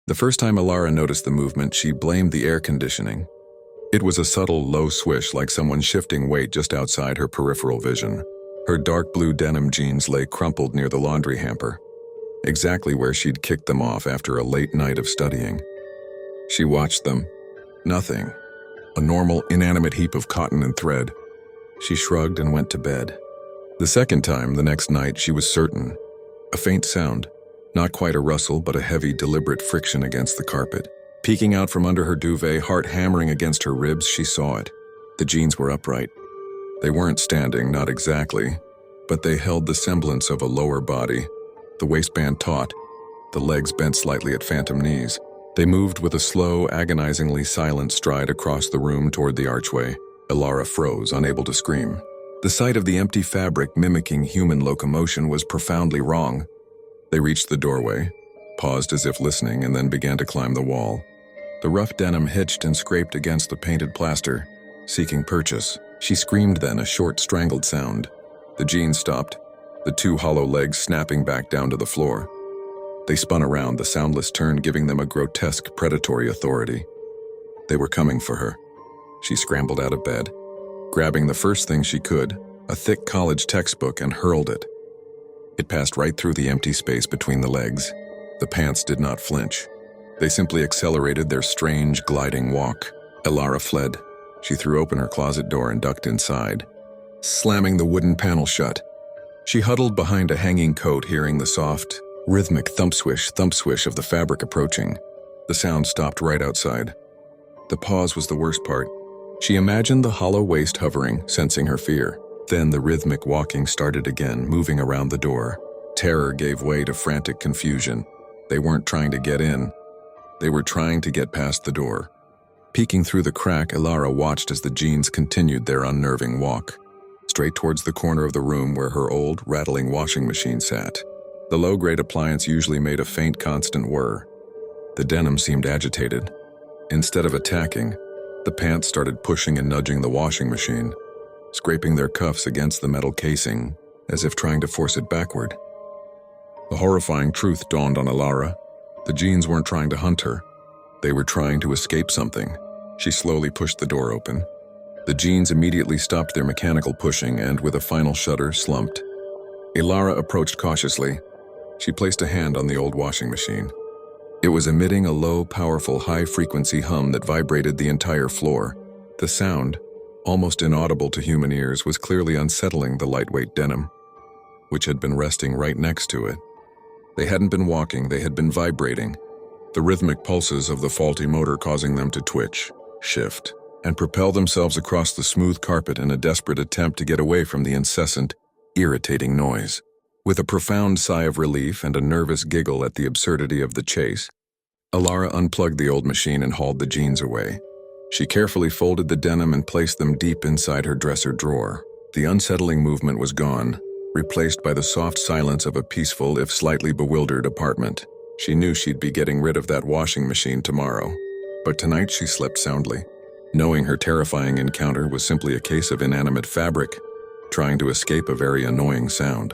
The first time Elara noticed the movement, she blamed the air conditioning. It was a subtle, low swish like someone shifting weight just outside her peripheral vision. Her dark blue denim jeans lay crumpled near the laundry hamper, exactly where she'd kicked them off after a late night of studying. She watched them. Nothing. A normal, inanimate heap of cotton and thread. She shrugged and went to bed. The second time, the next night, she was certain. A faint sound. Not quite a rustle, but a heavy, deliberate friction against the carpet. Peeking out from under her duvet, heart hammering against her ribs, she saw it. The jeans were upright. They weren't standing, not exactly, but they held the semblance of a lower body, the waistband taut, the legs bent slightly at phantom knees. They moved with a slow, agonizingly silent stride across the room toward the archway. Elara froze, unable to scream. The sight of the empty fabric mimicking human locomotion was profoundly wrong. They reached the doorway, paused as if listening, and then began to climb the wall. The rough denim hitched and scraped against the painted plaster, seeking purchase. She screamed then, a short, strangled sound. The jeans stopped, the two hollow legs snapping back down to the floor. They spun around, the soundless turn giving them a grotesque, predatory authority. They were coming for her. She scrambled out of bed, grabbing the first thing she could, a thick college textbook, and hurled it. It passed right through the empty space between the legs. The pants did not flinch. They simply accelerated their strange, gliding walk. Elara fled. She threw open her closet door and ducked inside, slamming the wooden panel shut. She huddled behind a hanging coat, hearing the soft, rhythmic thump-swish of the fabric approaching. The sound stopped right outside. The pause was the worst part. She imagined the hollow waist hovering, sensing her fear. Then the rhythmic walking started again, moving around the door. Terror gave way to frantic confusion. They weren't trying to get in. They were trying to get past the door. Peeking through the crack, Elara watched as the jeans continued their unnerving walk, straight towards the corner of the room where her old, rattling washing machine sat. The low-grade appliance usually made a faint, constant whir. The denim seemed agitated. Instead of attacking, the pants started pushing and nudging the washing machine, scraping their cuffs against the metal casing, as if trying to force it backward. The horrifying truth dawned on Elara. The jeans weren't trying to hunt her. They were trying to escape something. She slowly pushed the door open. The jeans immediately stopped their mechanical pushing and, with a final shudder, slumped. Elara approached cautiously. She placed a hand on the old washing machine. It was emitting a low, powerful, high-frequency hum that vibrated the entire floor. The sound, almost inaudible to human ears, was clearly unsettling the lightweight denim, which had been resting right next to it. They hadn't been walking, they had been vibrating, the rhythmic pulses of the faulty motor causing them to twitch, shift, and propel themselves across the smooth carpet in a desperate attempt to get away from the incessant, irritating noise. With a profound sigh of relief and a nervous giggle at the absurdity of the chase, Elara unplugged the old machine and hauled the jeans away. She carefully folded the denim and placed them deep inside her dresser drawer. The unsettling movement was gone, replaced by the soft silence of a peaceful, if slightly bewildered, apartment. She knew she'd be getting rid of that washing machine tomorrow, but tonight she slept soundly, knowing her terrifying encounter was simply a case of inanimate fabric, trying to escape a very annoying sound.